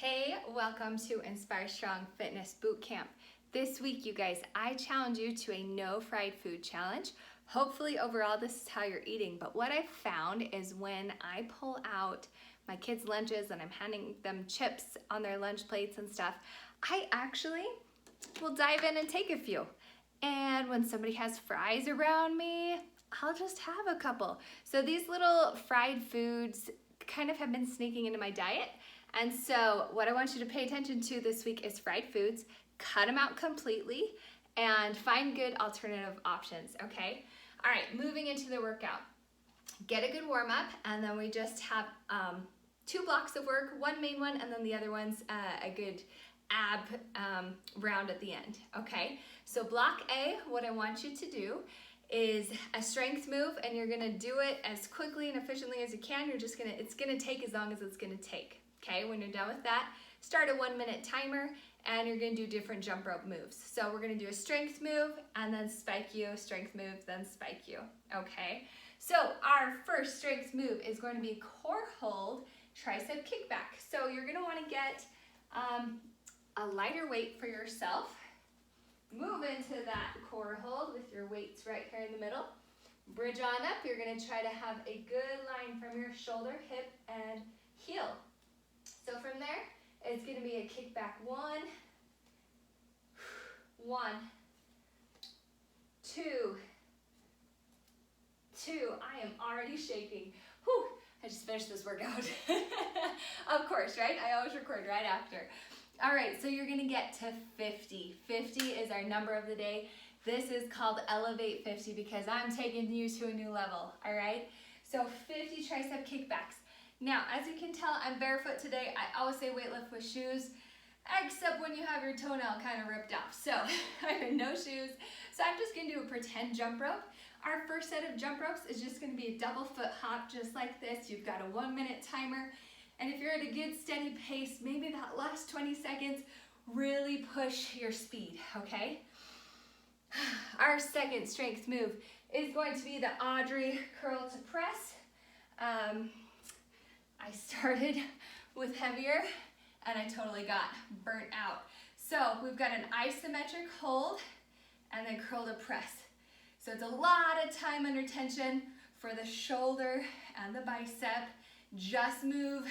Hey, welcome to Inspire Strong Fitness Bootcamp. This week, you guys, I challenge you to a no fried food challenge. Hopefully, overall, this is how you're eating. But what I found is when I pull out my kids' lunches and I'm handing them chips on their lunch plates and stuff, I actually will dive in and take a few. And when somebody has fries around me, I'll just have a couple. So these little fried foods kind of have been sneaking into my diet. And so what I want you to pay attention to this week is fried foods. Cut them out completely and find good alternative options, okay? All right, moving into the workout. Get a good warm up, and then we just have 2 blocks of work, one main one, and then the other one's a good ab round at the end, okay? So block A, what I want you to do is a strength move, and you're gonna do it as quickly and efficiently as you can. It's gonna take as long as it's gonna take. Okay, when you're done with that, start a 1-minute timer and you're gonna do different jump rope moves. So we're gonna do a strength move and then spike you, strength move, then spike you, okay? So our first strength move is going to be core hold, tricep kickback. So you're gonna wanna get a lighter weight for yourself. Move into that core hold with your weights right here in the middle. Bridge on up, you're gonna try to have a good line from your shoulder, hip, and heel. So from there, it's going to be a kickback 1, 2. I am already shaking. Whew, I just finished this workout. Of course, right? I always record right after. All right, so you're going to get to 50. 50 is our number of the day. This is called Elevate 50 because I'm taking you to a new level, all right? So 50 tricep kickbacks. Now, as you can tell, I'm barefoot today. I always say weightlift with shoes, except when you have your toenail kind of ripped off. So I'm in no shoes. So I'm just gonna do a pretend jump rope. Our first set of jump ropes is just gonna be a double foot hop just like this. You've got a 1-minute timer. And if you're at a good steady pace, maybe that last 20 seconds, really push your speed, okay? Our second strength move is going to be the Audrey curl to press. I started with heavier and I totally got burnt out. So we've got an isometric hold and then curl to press. So it's a lot of time under tension for the shoulder and the bicep. Just move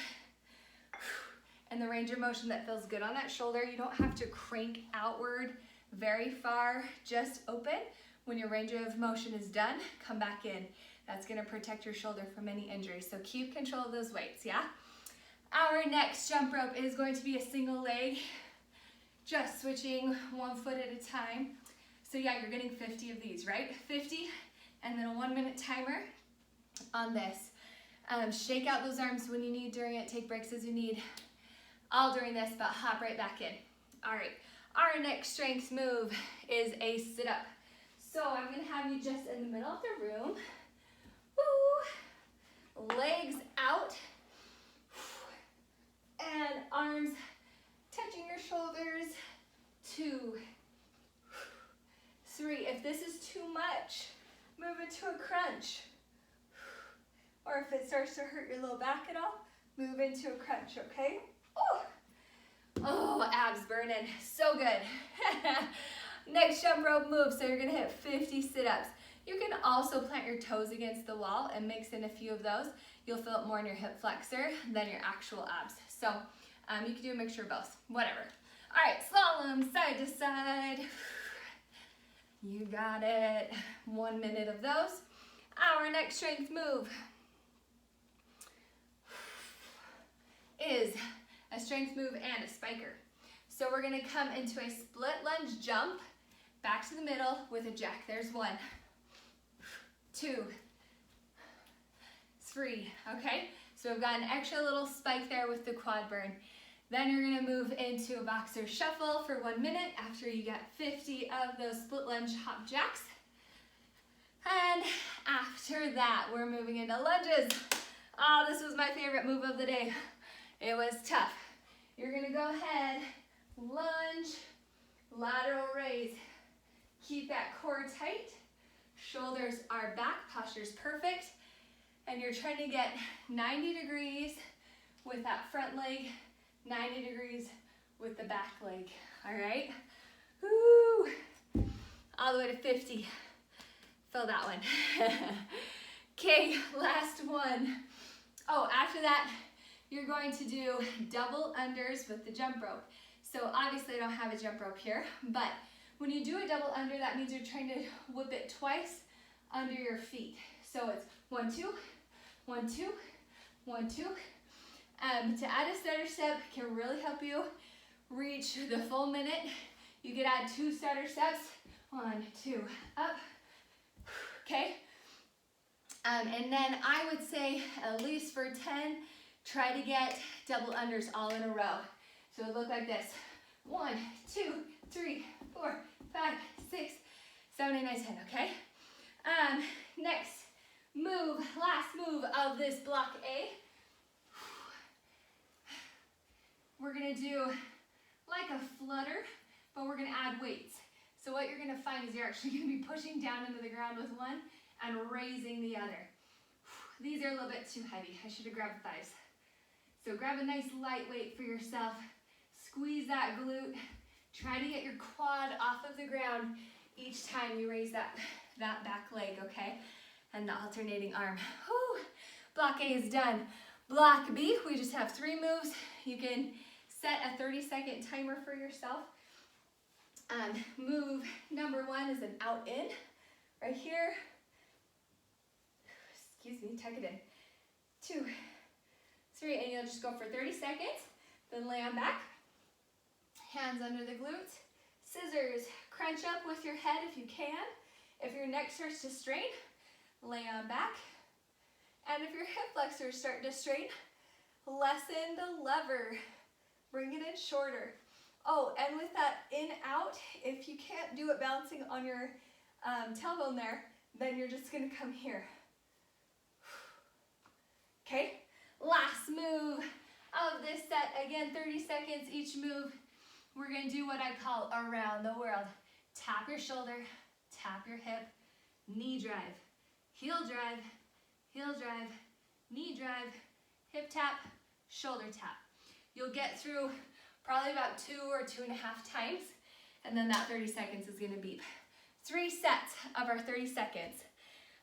and the range of motion that feels good on that shoulder. You don't have to crank outward very far, just open. When your range of motion is done, come back in. That's gonna protect your shoulder from any injuries. So keep control of those weights, yeah? Our next jump rope is going to be a single leg, just switching 1 foot at a time. So yeah, you're getting 50 of these, right? 50, and then a 1-minute timer on this. Shake out those arms when you need during it, take breaks as you need, all during this, but hop right back in. All right, our next strength move is a sit-up. So I'm gonna have you just in the middle of the room. Woo. Legs out and arms touching your shoulders. 2, 3. If this is too much, move into a crunch. Or if it starts to hurt your low back at all, move into a crunch, okay? Oh, abs burning, so good. Next jump rope move, so you're gonna hit 50 sit-ups. You can also plant your toes against the wall and mix in a few of those. You'll feel it more in your hip flexor than your actual abs. So you can do a mixture of both, whatever. All right, slalom, side to side. You got it. 1 minute of those. Our next strength move is a strength move and a spiker. So we're gonna come into a split lunge jump, back to the middle with a jack. There's 1, 2, 3, okay? So we've got an extra little spike there with the quad burn. Then you're gonna move into a boxer shuffle for 1 minute after you get 50 of those split lunge hop jacks. And after that, we're moving into lunges. Oh, this was my favorite move of the day. It was tough. You're gonna go ahead, lunge, lateral raise. Keep that core tight. Shoulders are back, posture's perfect. And you're trying to get 90 degrees with that front leg 90 degrees with the back leg, all right? Woo! All the way to 50. Fill that one. Okay, last one. Oh, after that, you're going to do double unders with the jump rope. So obviously I don't have a jump rope here, but when you do a double under, that means you're trying to whip it twice under your feet. So it's 1, 2, 1, 2, 1, 2. To add a stutter step can really help you reach the full minute. You could add 2 stutter steps. 1, 2, up. Okay. And then I would say at least for 10, try to get double unders all in a row. So it would look like this. 1, 2, 3, 4, 5, 6, 7, 8, 9, 10, okay? Next move, last move of this block A. We're gonna do like a flutter, but we're gonna add weights. So what you're gonna find is you're actually gonna be pushing down into the ground with one and raising the other. These are a little bit too heavy. I should have grabbed 5s. So grab a nice light weight for yourself. Squeeze that glute. Try to get your quad off of the ground each time you raise that back leg, okay? And the alternating arm. Whew. Block A is done. Block B, we just have 3 moves. You can set a 30-second timer for yourself. Move number 1 is an out in, right here. Excuse me, tuck it in. 2, 3, and you'll just go for 30 seconds, then lay on back. Hands under the glutes. Scissors, crunch up with your head if you can. If your neck starts to strain, lay on back. And if your hip flexors start to strain, lessen the lever. Bring it in shorter. Oh, and with that in out, if you can't do it balancing on your tailbone there, then you're just gonna come here. Okay, last move of this set. Again, 30 seconds each move. We're gonna do what I call around the world. Tap your shoulder, tap your hip, knee drive, heel drive, knee drive, hip tap, shoulder tap. You'll get through probably about 2 or 2.5 times, and then that 30 seconds is gonna beep. 3 sets of our 30 seconds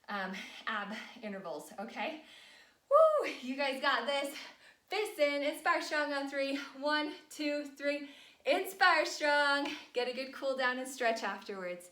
ab intervals, okay? Woo, you guys got this. Fists in, inspire strong on 3. 1, 2, 3. Inspire strong. Get a good cool down and stretch afterwards.